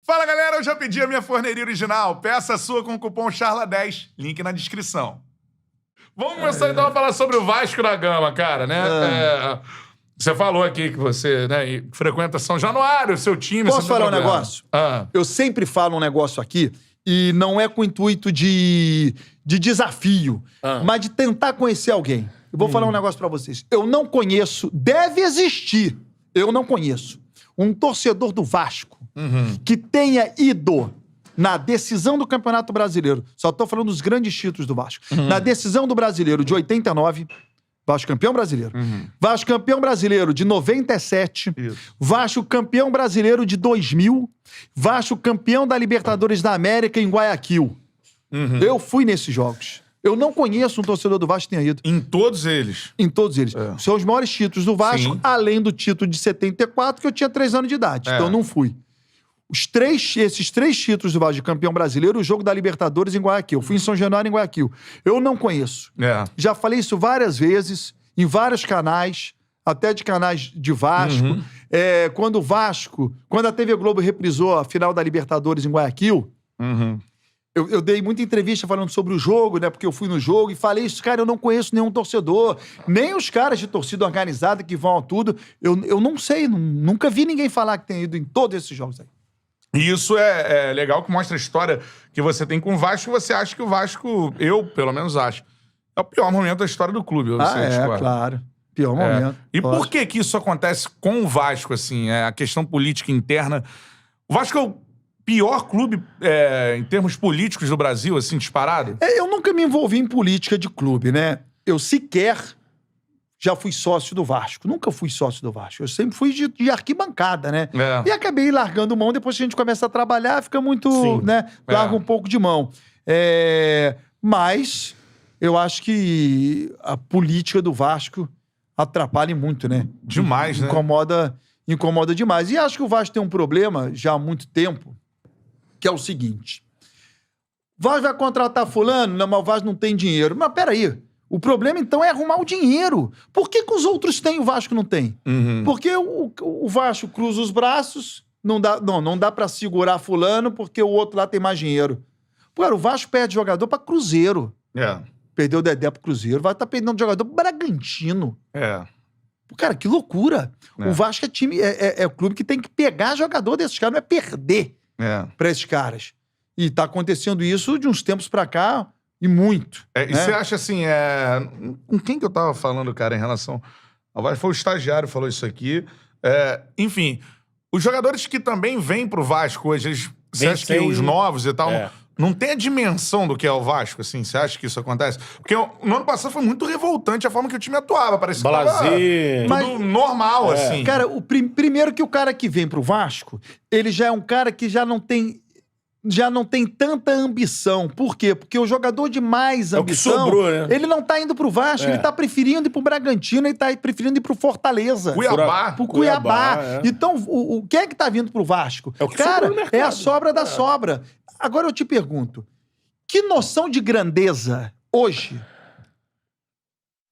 Fala, galera, eu já pedi a minha forneria original. Peça a sua com o cupom CHARLA10. Link na descrição. Vamos começar então a falar sobre o Vasco da Gama, cara, né? Você falou aqui que você, né, frequenta São Januário, seu time... Posso falar um negócio? Eu sempre falo um negócio aqui e não é com o intuito de desafio, mas de tentar conhecer alguém. Eu vou falar um negócio pra vocês. Eu não conheço, deve existir, eu não conheço, um torcedor do Vasco que tenha ido na decisão do Campeonato Brasileiro, só tô falando dos grandes títulos do Vasco, na decisão do Brasileiro de 89, Vasco campeão brasileiro, Vasco campeão brasileiro de 97, Vasco campeão brasileiro de 2000, Vasco campeão da Libertadores da América em Guayaquil. Eu fui nesses jogos. Eu não conheço um torcedor do Vasco que tenha ido. Em todos eles? Em todos eles. São os maiores títulos do Vasco, Sim. além do título de 74, que eu tinha 3 anos de idade. Então eu não fui. Esses três títulos do Vasco de campeão brasileiro, o jogo da Libertadores em Guayaquil. Fui em São Januário, em Guayaquil. Eu não conheço. Já falei isso várias vezes, em vários canais, até de canais de Vasco. Quando a TV Globo reprisou a final da Libertadores em Guayaquil, eu dei muita entrevista falando sobre o jogo, né? Porque eu fui no jogo e falei isso, cara, eu não conheço nenhum torcedor, nem os caras de torcida organizada que vão a tudo. Eu não sei, nunca vi ninguém falar que tem ido em todos esses jogos aí. E isso é legal, que mostra a história que você tem com o Vasco. Você acha que o Vasco, eu pelo menos acho, é o pior momento da história do clube. Claro. Pior momento. E por que isso acontece com o Vasco, assim? A questão política interna. O Vasco é o pior clube em termos políticos do Brasil, assim, disparado? Eu nunca me envolvi em política de clube, né? Eu sequer já fui sócio do Vasco. Nunca fui sócio do Vasco. Eu sempre fui de arquibancada, né? E acabei largando mão. Depois que a gente começa a trabalhar, fica muito, né? Larga um pouco de mão. Mas eu acho que a política do Vasco atrapalha muito, né? Demais, né? Incomoda demais. E acho que o Vasco tem um problema já há muito tempo, que é o seguinte. O Vasco vai contratar fulano? Não, mas o Vasco não tem dinheiro. Mas peraí. O problema, então, é arrumar o dinheiro. Por que os outros têm e o Vasco não tem? Porque o Vasco cruza os braços, não dá pra segurar fulano porque o outro lá tem mais dinheiro. Cara, o Vasco perde jogador pra Cruzeiro. Perdeu o Dedé pro Cruzeiro, vai estar perdendo jogador pro Bragantino. Cara, que loucura. O Vasco é o clube que tem que pegar jogador desses caras, não é perder pra esses caras. E tá acontecendo isso de uns tempos pra cá, e muito. E você acha assim, com quem que eu tava falando, cara, em relação ao Vasco? Foi o estagiário que falou isso aqui. Enfim, os jogadores que também vêm pro Vasco hoje, você acha que os novos e tal, não tem a dimensão do que é o Vasco, assim? Você acha que isso acontece? Porque no ano passado foi muito revoltante a forma que o time atuava. Parecia que tava tudo normal, assim. Cara, primeiro que o cara que vem pro Vasco, ele já é um cara que já não tem tanta ambição. Por quê? Porque o jogador de mais ambição, o que sobrou, né? Ele não tá indo pro Vasco, ele tá preferindo ir pro Bragantino, ele tá preferindo ir pro Fortaleza. Cuiabá. Cuiabá. Então, o que é que tá vindo pro Vasco? É o que cara, sobrou no mercado. é a sobra da sobra. Agora eu te pergunto, que noção de grandeza hoje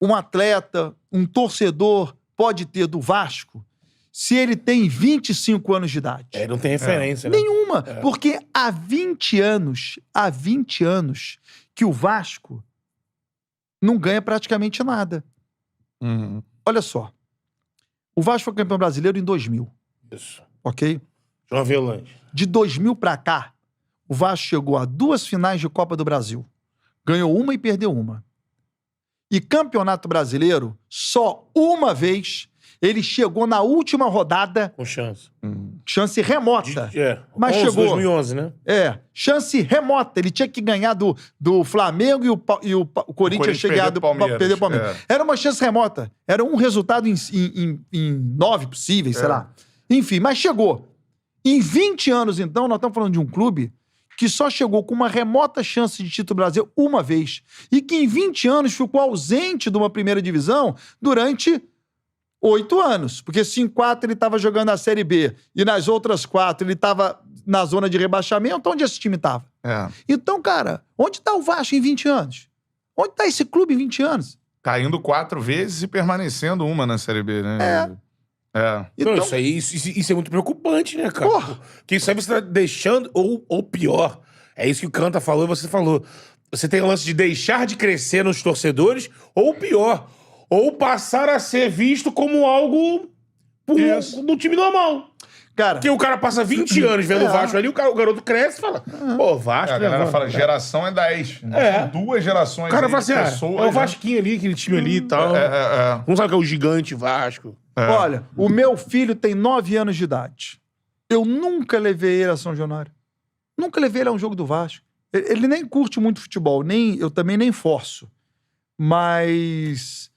um atleta, um torcedor pode ter do Vasco se ele tem 25 anos de idade? Não tem referência, né? Nenhuma. Porque há 20 anos que o Vasco não ganha praticamente nada. Olha só. O Vasco foi campeão brasileiro em 2000. Isso. Ok? João Avelange. De 2000 pra cá, o Vasco chegou a 2 finais de Copa do Brasil. Ganhou uma e perdeu uma. E Campeonato Brasileiro, só uma vez, ele chegou na última rodada... Com chance. Chance remota. Mas 11, chegou. 2011, né? Chance remota. Ele tinha que ganhar do Flamengo e o Corinthians chegado para perder o Palmeiras. Era uma chance remota. Era um resultado em 9 possíveis, sei lá. Enfim, mas chegou. Em 20 anos, então, nós estamos falando de um clube que só chegou com uma remota chance de título Brasil uma vez. E que em 20 anos ficou ausente de uma primeira divisão durante 8 anos. Porque se em 4 ele estava jogando a Série B e nas outras 4 ele estava na zona de rebaixamento, onde esse time estava? Então, cara, onde está o Vasco em 20 anos? Onde está esse clube em 20 anos? Caindo 4 vezes e permanecendo uma na Série B, né? Então, Não, isso é muito preocupante, né, cara? Porra. Porque isso aí você tá deixando, ou pior, é isso que o Canta falou e você falou. Você tem o lance de deixar de crescer nos torcedores, ou pior, ou passar a ser visto como algo do time normal. cara, Porque o cara passa 20 anos vendo o Vasco ali, o garoto cresce e fala, pô, Vasco... A galera né, fala, geração é 10. É. 2 gerações O cara aí fala de assim, pessoas, é o né? Vasquinho ali, aquele time ali e tal. Não sabe que é o gigante Vasco. olha, o meu filho tem 9 anos de idade. Eu nunca levei ele a São Januário. Nunca levei ele a um jogo do Vasco. Ele nem curte muito futebol, eu também nem forço. Mas...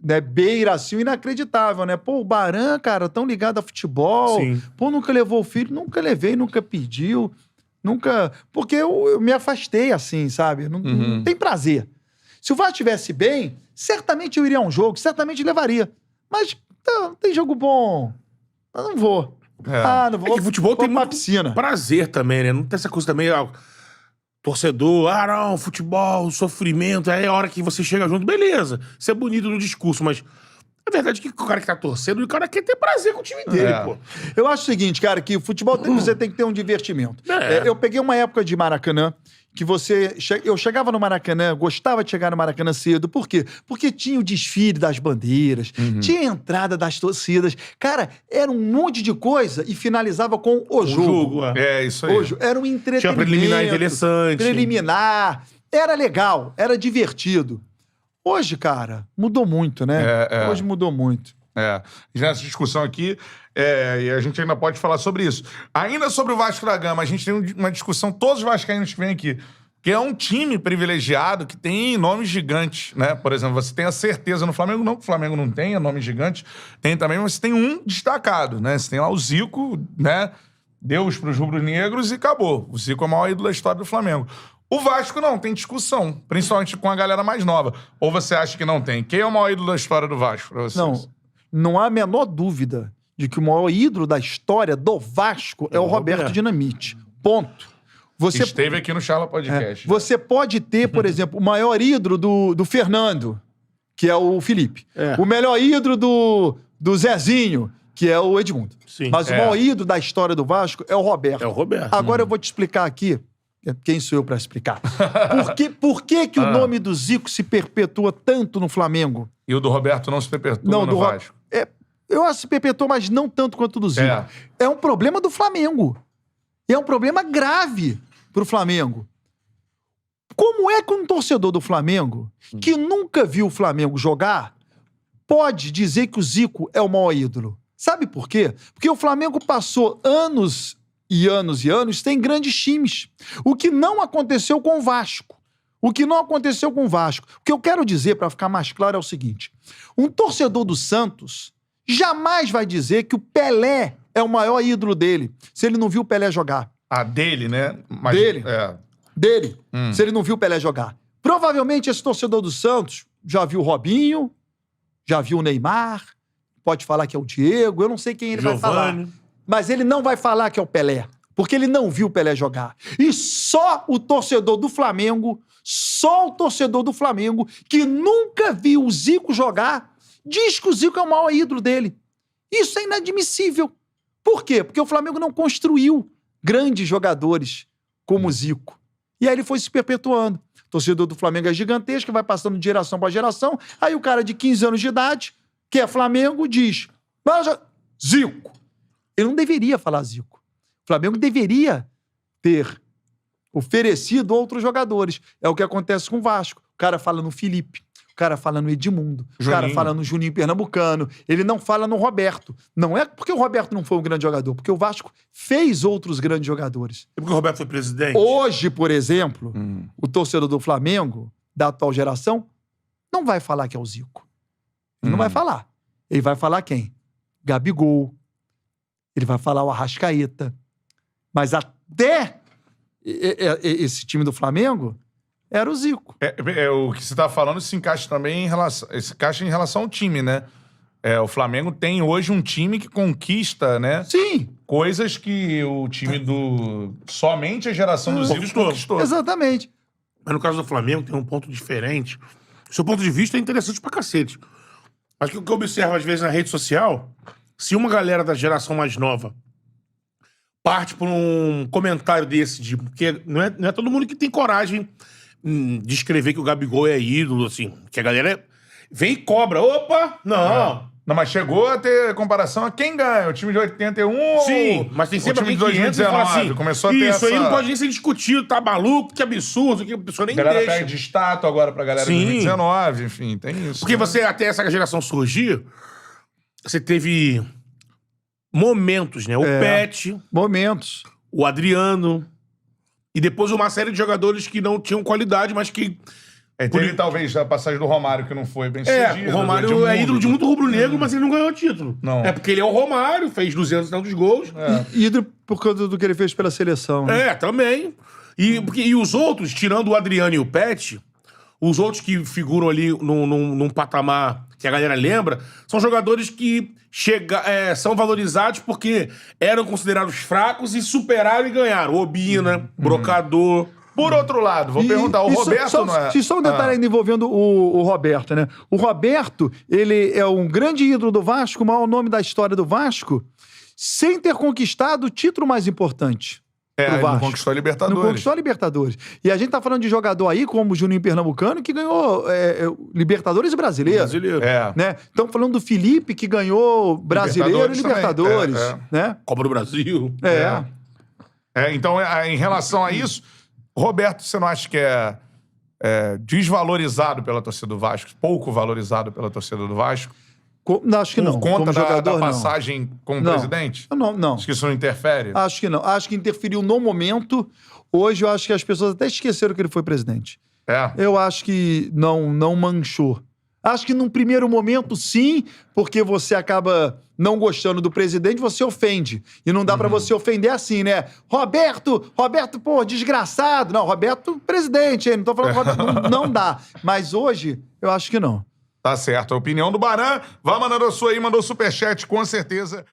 né, beira assim, inacreditável, né? Pô, o Baran, cara, tão ligado a futebol. Sim. Pô, nunca levou o filho, nunca levei, nunca pediu, nunca... Porque eu me afastei assim, sabe? Não tem prazer. Se o Vasco estivesse bem, certamente eu iria a um jogo, certamente levaria. Mas tem jogo bom, eu não vou. Não vou. É que futebol vou tem pra muito piscina. prazer também, né? Não tem essa coisa também, torcedor, não, futebol, sofrimento, aí é a hora que você chega junto, beleza, isso é bonito no discurso, mas a verdade é que o cara que tá torcendo, o cara quer ter prazer com o time dele, pô. Eu acho o seguinte, cara, que o futebol você tem que ter um divertimento. Eu peguei uma época de Maracanã, que eu chegava no Maracanã, gostava de chegar no Maracanã cedo. Por quê? Porque tinha o desfile das bandeiras, tinha a entrada das torcidas. Cara, era um monte de coisa e finalizava com o jogo. Isso aí. Era um entretenimento. Tinha preliminar interessante. Preliminar. Era legal, era divertido. Hoje, cara, mudou muito, né? Hoje mudou muito. Nessa discussão aqui, e a gente ainda pode falar sobre isso. Ainda sobre o Vasco da Gama, a gente tem uma discussão, todos os vascaínos que vêm aqui, que é um time privilegiado que tem nomes gigantes, né? Por exemplo, você tem a certeza no Flamengo, não que o Flamengo não tenha nomes gigantes, tem também, mas você tem um destacado, né? Você tem lá o Zico, né? Deus pros rubro-negros e acabou. O Zico é o maior ídolo da história do Flamengo. O Vasco não, tem discussão, principalmente com a galera mais nova. Ou você acha que não tem? Quem é o maior ídolo da história do Vasco pra vocês? Não há a menor dúvida de que o maior ídolo da história do Vasco é o Roberto Dinamite. Ponto. Esteve aqui no Charla Podcast. Você pode ter, por exemplo, o maior ídolo do Fernando, que é o Felipe. O melhor ídolo do Zezinho, que é o Edmundo. Sim. Mas o maior ídolo da história do Vasco é o Roberto. É o Roberto. Agora eu vou te explicar aqui. Quem sou eu pra explicar? Por que o nome do Zico se perpetua tanto no Flamengo? E o do Roberto não se perpetua no Vasco? Eu acho que se perpetua, mas não tanto quanto o do Zico. É um problema do Flamengo. É um problema grave pro Flamengo. Como é que um torcedor do Flamengo, que nunca viu o Flamengo jogar, pode dizer que o Zico é o maior ídolo? Sabe por quê? Porque o Flamengo passou anos e anos e anos sem grandes times. O que não aconteceu com o Vasco. O que não aconteceu com o Vasco. O que eu quero dizer, para ficar mais claro, é o seguinte. Um torcedor do Santos jamais vai dizer que o Pelé é o maior ídolo dele, se ele não viu o Pelé jogar. Dele, né? Dele. Se ele não viu o Pelé jogar. Provavelmente esse torcedor do Santos já viu o Robinho, já viu o Neymar, pode falar que é o Diego, eu não sei quem ele vai falar. Mas ele não vai falar que é o Pelé, porque ele não viu o Pelé jogar. E só o torcedor do Flamengo, que nunca viu o Zico jogar, diz que o Zico é o maior ídolo dele. Isso é inadmissível. Por quê? Porque o Flamengo não construiu grandes jogadores como o Zico. E aí ele foi se perpetuando. O torcedor do Flamengo é gigantesco, vai passando de geração para geração. Aí o cara de 15 anos de idade, que é Flamengo, diz: Zico. Ele não deveria falar Zico. O Flamengo deveria ter oferecido outros jogadores. É o que acontece com o Vasco. O cara fala no Felipe, o cara fala no Edmundo, o cara fala no Juninho Pernambucano, ele não fala no Roberto. Não é porque o Roberto não foi um grande jogador, porque o Vasco fez outros grandes jogadores. E porque o Roberto foi presidente? Hoje, por exemplo, o torcedor do Flamengo, da atual geração, não vai falar que é o Zico. Ele não vai falar. Ele vai falar quem? Gabigol. Ele vai falar o Arrascaeta. Mas até esse time do Flamengo era o Zico. O que você tá falando se encaixa também em relação ao time, né? O Flamengo tem hoje um time que conquista, né? Sim. Coisas que o time somente a geração do Zico conquistou. Exatamente. Mas no caso do Flamengo tem um ponto diferente. O seu ponto de vista é interessante pra cacete. Mas o que eu observo às vezes na rede social se uma galera da geração mais nova parte por um comentário desse, porque não é todo mundo que tem coragem de escrever que o Gabigol é ídolo, assim, que a galera vem e cobra. Opa, não. Não, mas chegou a ter comparação a quem ganha, o time de 81 Sim, ou mas tem o sempre time alguém de que entra e fala 2019. assim, Começou a ter isso aí essa... não pode nem ser discutido, tá maluco, que absurdo, que a pessoa nem A galera deixa. pega de estátua agora pra galera de Sim. 2019, enfim, tem isso. Porque né? você, até essa geração surgir, você teve momentos, né? O Pet, Momentos. o Adriano, e depois uma série de jogadores que não tinham qualidade, mas que... Teve talvez a passagem do Romário, que não foi bem É, sucedida. o Romário do é ídolo de muito rubro-negro, mas ele não ganhou título. Não. É porque ele é o Romário, fez 200 e tantos gols. Ídolo por conta do que ele fez pela seleção. Né? É, também. E os outros, tirando o Adriano e o Pet, os outros que figuram ali num patamar que a galera lembra, são jogadores que são valorizados porque eram considerados fracos e superaram e ganharam. Obina, Brocador... Por outro lado, vou perguntar, o Roberto não é... Só um detalhe ainda envolvendo o Roberto, né? O Roberto, ele é um grande ídolo do Vasco, o maior nome da história do Vasco, sem ter conquistado o título mais importante. pro ele não Vasco. conquistou a Libertadores. Não conquistou a Libertadores. E a gente tá falando de jogador aí, como o Juninho Pernambucano, que ganhou Libertadores e Brasileiro. Brasileiro. Né? Estamos falando do Felipe, que ganhou Brasileiro e Libertadores Libertadores. Né? Copa do Brasil. Então, em relação a isso, Roberto, você não acha que é desvalorizado pela torcida do Vasco? Pouco valorizado pela torcida do Vasco? Não, acho que não. Por conta Como da jogador, passagem como não. presidente? Não. Acho que isso não interfere? Acho que não. Acho que interferiu no momento. Hoje eu acho que as pessoas até esqueceram que ele foi presidente. Eu acho que não manchou. Acho que num primeiro momento, sim, porque você acaba não gostando do presidente, você ofende. E não dá pra você ofender assim, né? Roberto, pô, desgraçado. Não, Roberto, presidente, hein? Não tô falando Roberto, não dá. Mas hoje, eu acho que não. Tá certo. A opinião do Baran. Vai mandando a sua aí, mandou superchat, com certeza.